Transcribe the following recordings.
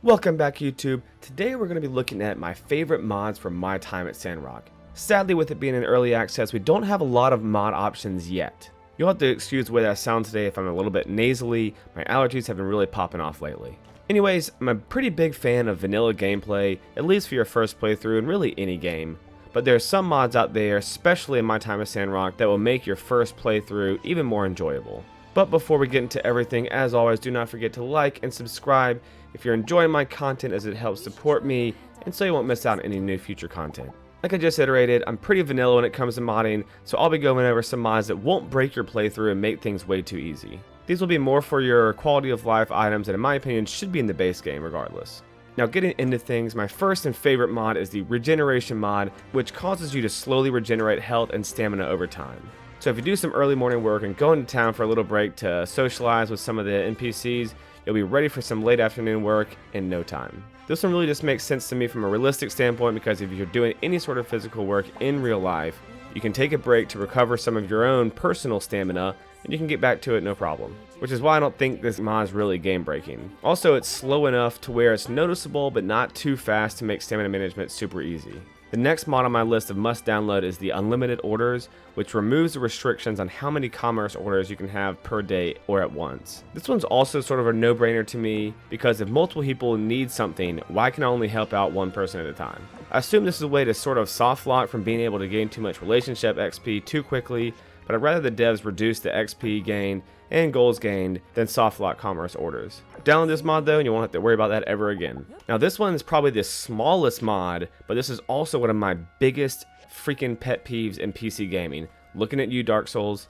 Welcome back, YouTube. Today we're going to be looking at my favorite mods from my time at Sandrock. Sadly, with it being in early access, we don't have a lot of mod options yet. You'll have to excuse the way that I sound today if I'm a little bit nasally. My allergies have been really popping off lately. Anyways, I'm a pretty big fan of vanilla gameplay, at least for your first playthrough in really any game. But there are some mods out there, especially in my time at Sandrock, that will make your first playthrough even more enjoyable. But before we get into everything, as always, do not forget to like and subscribe if you're enjoying my content, as it helps support me and so you won't miss out on any new future content. Like I just iterated, I'm pretty vanilla when it comes to modding, so I'll be going over some mods that won't break your playthrough and make things way too easy. These will be more for your quality of life items and in my opinion should be in the base game regardless. Now getting into things, my first and favorite mod is the Regeneration mod, which causes you to slowly regenerate health and stamina over time. So if you do some early morning work and go into town for a little break to socialize with some of the NPCs, you'll be ready for some late afternoon work in no time. This one really just makes sense to me from a realistic standpoint, because if you're doing any sort of physical work in real life, you can take a break to recover some of your own personal stamina and you can get back to it no problem. Which is why I don't think this mod is really game breaking. Also, it's slow enough to where it's noticeable but not too fast to make stamina management super easy. The next mod on my list of must download is the Unlimited Orders, which removes the restrictions on how many commerce orders you can have per day or at once. This one's also sort of a no-brainer to me, because if multiple people need something, why can I only help out one person at a time? I assume this is a way to sort of soft lock from being able to gain too much relationship XP too quickly, but I'd rather the devs reduce the XP gain and goals gained than soft lock commerce orders. Download this mod though and you won't have to worry about that ever again. Now this one is probably the smallest mod, but this is also one of my biggest freaking pet peeves in PC gaming. Looking at you, Dark Souls.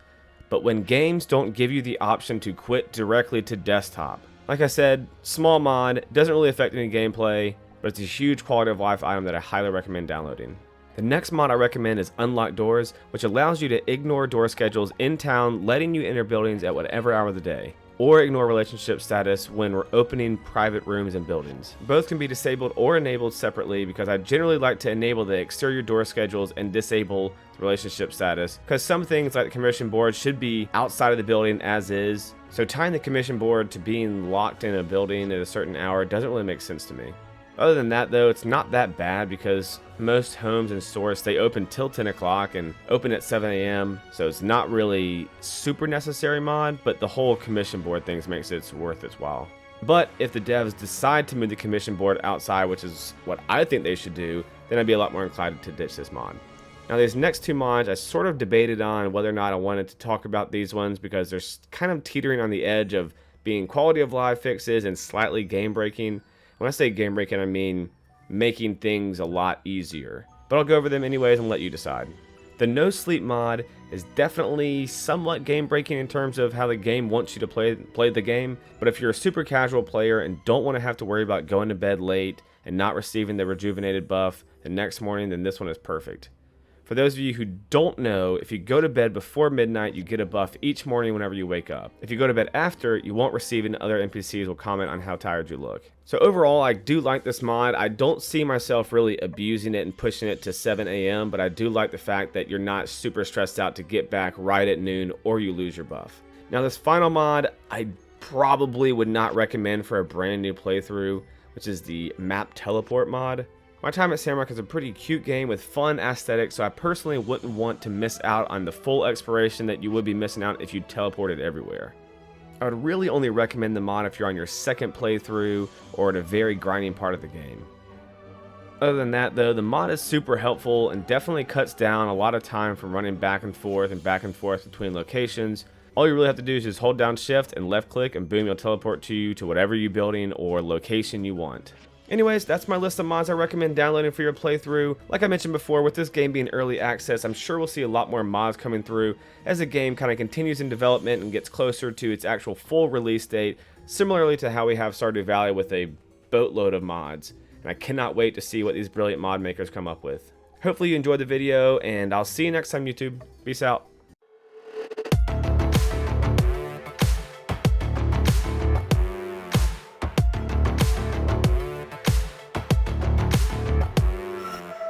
But when games don't give you the option to quit directly to desktop. Like I said, small mod, doesn't really affect any gameplay, but it's a huge quality of life item that I highly recommend downloading. The next mod I recommend is Unlock Doors, which allows you to ignore door schedules in town, letting you enter buildings at whatever hour of the day, or ignore relationship status when we're opening private rooms and buildings. Both can be disabled or enabled separately, because I generally like to enable the exterior door schedules and disable the relationship status, because some things like the commission board should be outside of the building as is, so tying the commission board to being locked in a building at a certain hour doesn't really make sense to me. Other than that though, it's not that bad, because most homes and stores stay open till 10 o'clock and open at 7 a.m. So it's not really super necessary mod, but the whole commission board things makes it worth its while. But if the devs decide to move the commission board outside, which is what I think they should do, then I'd be a lot more inclined to ditch this mod. Now these next two mods, I sort of debated on whether or not I wanted to talk about these ones, because they're kind of teetering on the edge of being quality of life fixes and slightly game breaking. When I say game breaking, I mean making things a lot easier. But I'll go over them anyways and let you decide. The No Sleep mod is definitely somewhat game breaking in terms of how the game wants you to play the game. But if you're a super casual player and don't want to have to worry about going to bed late and not receiving the rejuvenated buff the next morning, then this one is perfect. For those of you who don't know, if you go to bed before midnight, you get a buff each morning whenever you wake up. If you go to bed after, you won't receive it, and other NPCs will comment on how tired you look. So overall, I do like this mod. I don't see myself really abusing it and pushing it to 7 a.m., but I do like the fact that you're not super stressed out to get back right at noon or you lose your buff. Now this final mod, I probably would not recommend for a brand new playthrough, which is the Map Teleport mod. My time at Sandrock is a pretty cute game with fun aesthetics, so I personally wouldn't want to miss out on the full exploration that you would be missing out if you teleported everywhere. I would really only recommend the mod if you're on your second playthrough or at a very grinding part of the game. Other than that though, the mod is super helpful and definitely cuts down a lot of time from running back and forth between locations. All you really have to do is just hold down shift and left click and boom, you'll teleport you to whatever you building or location you want. Anyways, that's my list of mods I recommend downloading for your playthrough. Like I mentioned before, with this game being early access, I'm sure we'll see a lot more mods coming through as the game kind of continues in development and gets closer to its actual full release date, similarly to how we have Stardew Valley with a boatload of mods. And I cannot wait to see what these brilliant mod makers come up with. Hopefully you enjoyed the video, and I'll see you next time, YouTube. Peace out.